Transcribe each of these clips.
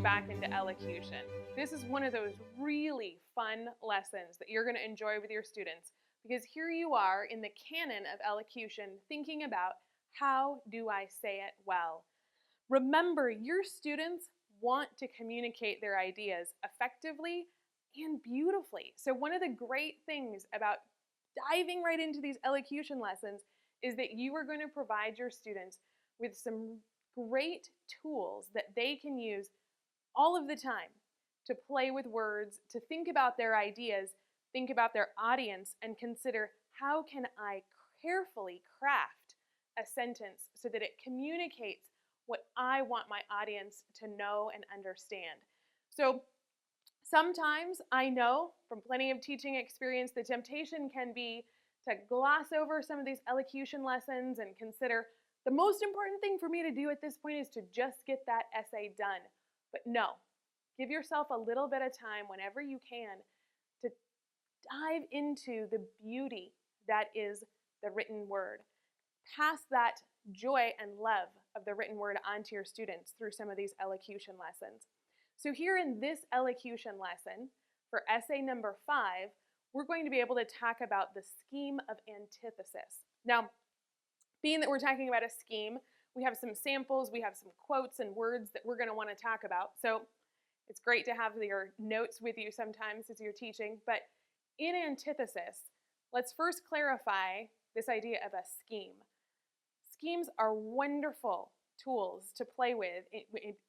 back into elocution. This is one of those really fun lessons that you're going to enjoy with your students, because here you are in the canon of elocution thinking about, how do I say it well? Remember, your students want to communicate their ideas effectively and beautifully. So one of the great things about diving right into these elocution lessons is that you are going to provide your students with some great tools that they can use all of the time to play with words, to think about their ideas, think about their audience, and consider, how can I carefully craft a sentence so that it communicates what I want my audience to know and understand. So sometimes, I know from plenty of teaching experience, the temptation can be to gloss over some of these elocution lessons and consider the most important thing for me to do at this point is to just get that essay done. But no, give yourself a little bit of time whenever you can to dive into the beauty that is the written word. Pass that joy and love of the written word onto your students through some of these elocution lessons. So here in this elocution lesson, for essay number 5, we're going to be able to talk about the scheme of antithesis. Now, being that we're talking about a scheme, we have some samples, we have some quotes and words that we're going to want to talk about. So it's great to have your notes with you sometimes as you're teaching. But in antithesis, let's first clarify this idea of a scheme. Schemes are wonderful tools to play with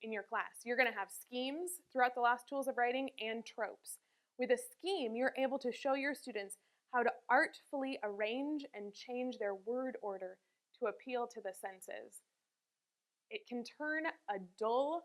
in your class. You're going to have schemes throughout the Lost Tools of Writing and tropes. With a scheme, you're able to show your students how to artfully arrange and change their word order to appeal to the senses. It can turn a dull,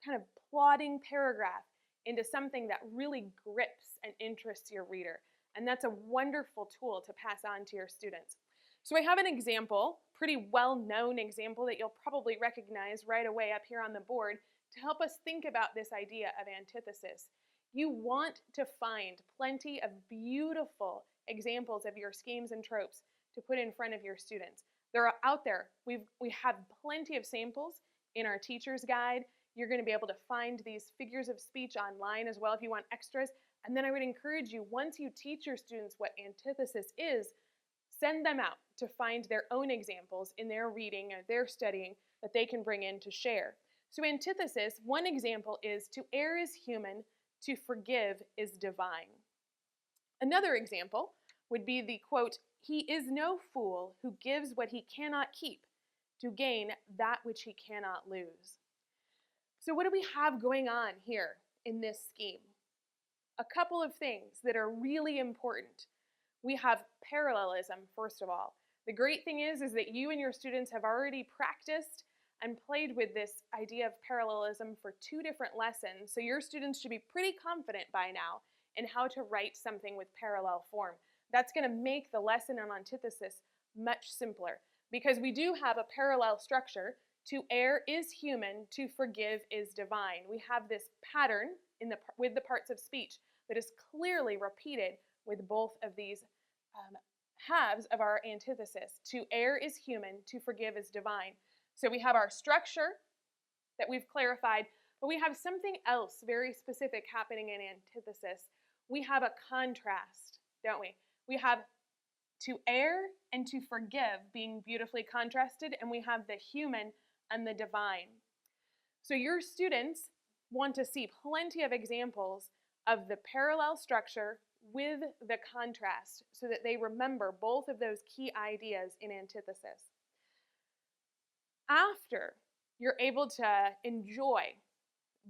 kind of plodding paragraph into something that really grips and interests your reader. And that's a wonderful tool to pass on to your students. So I have an example, pretty well-known example that you'll probably recognize right away up here on the board to help us think about this idea of antithesis. You want to find plenty of beautiful examples of your schemes and tropes to put in front of your students. They're out there. We have plenty of samples in our teacher's guide. You're going to be able to find these figures of speech online as well if you want extras. And then I would encourage you, once you teach your students what antithesis is, send them out to find their own examples in their reading or their studying that they can bring in to share. So antithesis, one example is, to err is human, to forgive is divine. Another example would be the quote, "He is no fool who gives what he cannot keep to gain that which he cannot lose." So what do we have going on here in this scheme? A couple of things that are really important. We have parallelism, first of all. The great thing is that you and your students have already practiced and played with this idea of parallelism for 2 different lessons, so your students should be pretty confident by now in how to write something with parallel form. That's going to make the lesson on antithesis much simpler, because we do have a parallel structure. To err is human, to forgive is divine. We have this pattern with the parts of speech that is clearly repeated with both of these halves of our antithesis. To err is human, to forgive is divine. So we have our structure that we've clarified, but we have something else very specific happening in antithesis. We have a contrast, don't we? We have to err and to forgive being beautifully contrasted, and we have the human and the divine. So your students want to see plenty of examples of the parallel structure with the contrast so that they remember both of those key ideas in antithesis. After you're able to enjoy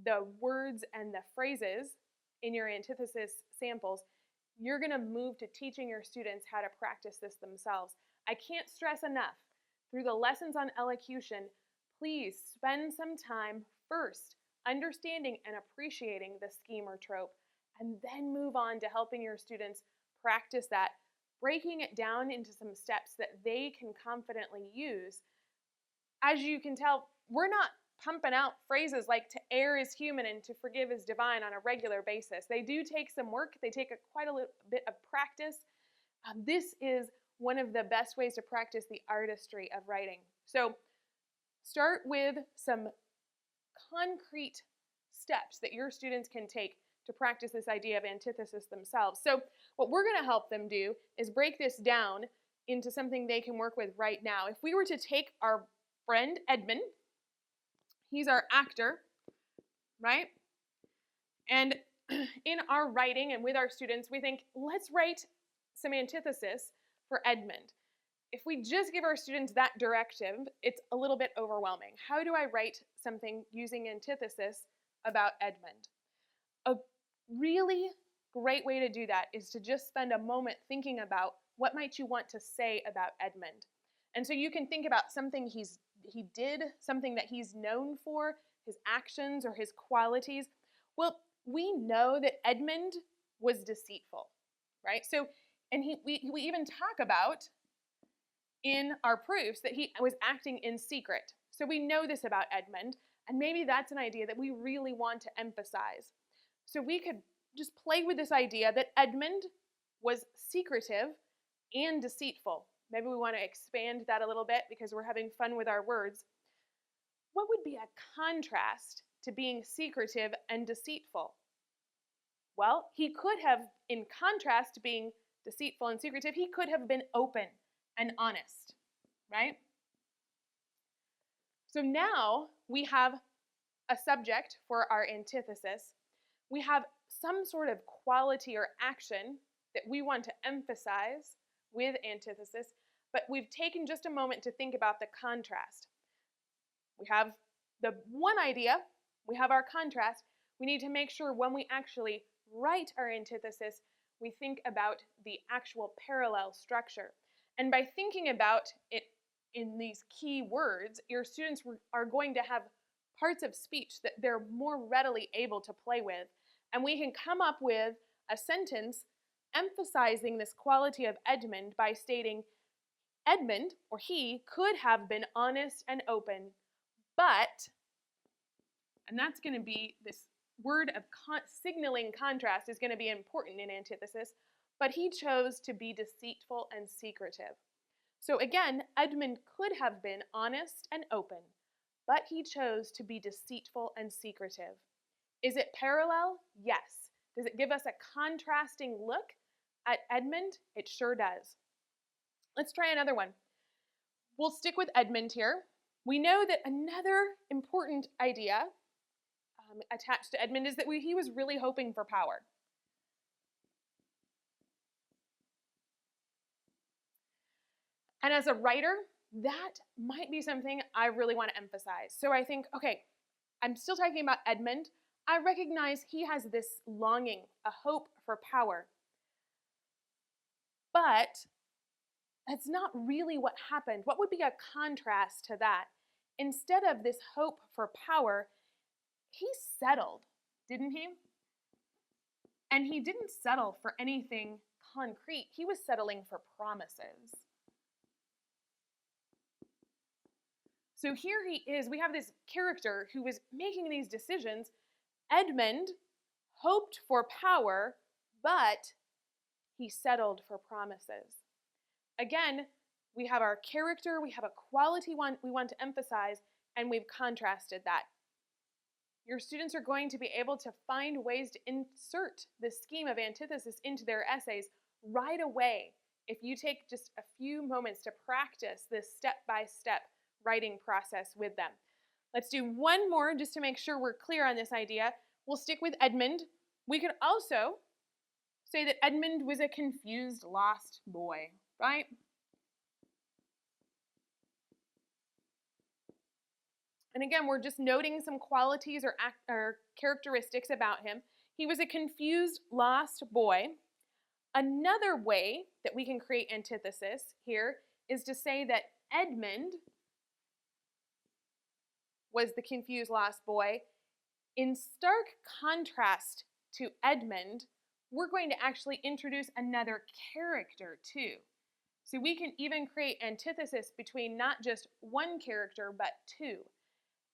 the words and the phrases in your antithesis samples, you're going to move to teaching your students how to practice this themselves. I can't stress enough, through the lessons on elocution, please spend some time first understanding and appreciating the scheme or trope, and then move on to helping your students practice that, breaking it down into some steps that they can confidently use. As you can tell, we're not pumping out phrases like "to err is human" and "to forgive is divine" on a regular basis. They do take some work. They take quite a little bit of practice. This is one of the best ways to practice the artistry of writing. So start with some concrete steps that your students can take to practice this idea of antithesis themselves. So what we're going to help them do is break this down into something they can work with right now. If we were to take our friend Edmund, he's our actor, right? And in our writing and with our students, we think, let's write some antithesis for Edmund. If we just give our students that directive, it's a little bit overwhelming. How do I write something using antithesis about Edmund? A really great way to do that is to just spend a moment thinking about what might you want to say about Edmund. And so you can think about something he did, something that he's known for, his actions or his qualities. Well, we know that Edmund was deceitful, right? So, and we even talk about in our proofs that he was acting in secret. So we know this about Edmund, and maybe that's an idea that we really want to emphasize. So we could just play with this idea that Edmund was secretive and deceitful. Maybe we want to expand that a little bit because we're having fun with our words. What would be a contrast to being secretive and deceitful? Well, he could have, in contrast to being deceitful and secretive, he could have been open and honest, right? So now we have a subject for our antithesis. We have some sort of quality or action that we want to emphasize with antithesis, but we've taken just a moment to think about the contrast. We have the one idea, we have our contrast. We need to make sure when we actually write our antithesis, we think about the actual parallel structure. And by thinking about it in these key words, your students are going to have parts of speech that they're more readily able to play with. And we can come up with a sentence emphasizing this quality of Edmund by stating, Edmund, or he, could have been honest and open, but, and that's going to be this word of signaling contrast is going to be important in antithesis, but he chose to be deceitful and secretive. So again, Edmund could have been honest and open, but he chose to be deceitful and secretive. Is it parallel? Yes. Does it give us a contrasting look at Edmund? It sure does. Let's try another one. We'll stick with Edmund here. We know that another important idea attached to Edmund is that he was really hoping for power. And as a writer, that might be something I really want to emphasize. So I think, okay, I'm still talking about Edmund. I recognize he has this longing, a hope for power. But that's not really what happened. What would be a contrast to that? Instead of this hope for power, he settled, didn't he? And he didn't settle for anything concrete. He was settling for promises. So here he is. We have this character who was making these decisions. Edmund hoped for power, but he settled for promises. Again, we have our character, we have a quality we want to emphasize, and we've contrasted that. Your students are going to be able to find ways to insert this scheme of antithesis into their essays right away if you take just a few moments to practice this step-by-step writing process with them. Let's do one more just to make sure we're clear on this idea. We'll stick with Edmund. We could also say that Edmund was a confused, lost boy, right? And again, we're just noting some qualities or characteristics about him. He was a confused, lost boy. Another way that we can create antithesis here is to say that Edmund was the confused, lost boy. In stark contrast to Edmund, we're going to actually introduce another character too. So we can even create antithesis between not just one character, but two.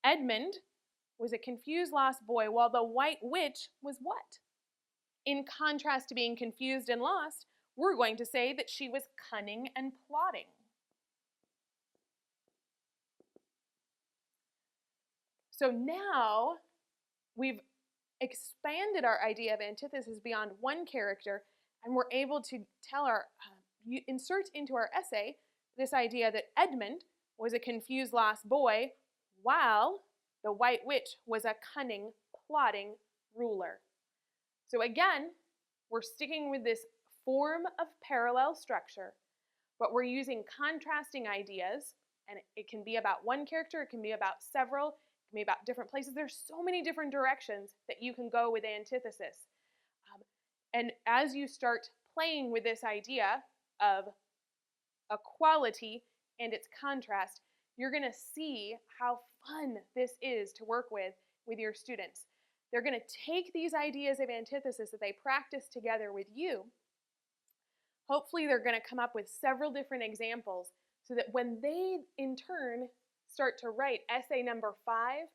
Edmund was a confused, lost boy, while the white witch was what? In contrast to being confused and lost, we're going to say that she was cunning and plotting. So now we've expanded our idea of antithesis beyond one character, and we're able to tell our, insert into our essay this idea that Edmund was a confused lost boy, while the White Witch was a cunning, plotting ruler. So again, we're sticking with this form of parallel structure, but we're using contrasting ideas, and it can be about one character, it can be about several, it can be about different places. There's so many different directions that you can go with antithesis. And as you start playing with this idea of equality and its contrast, you're going to see how fun this is to work with your students. They're going to take these ideas of antithesis that they practice together with you. Hopefully they're going to come up with several different examples so that when they, in turn, start to write essay number 5,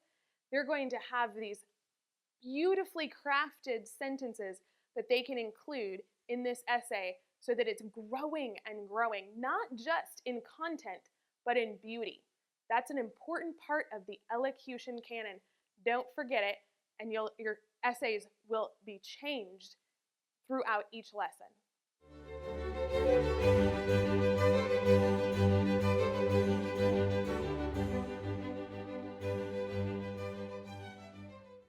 they're going to have these beautifully crafted sentences that they can include in this essay so that it's growing and growing, not just in content, but in beauty. That's an important part of the elocution canon. Don't forget it, and your essays will be changed throughout each lesson.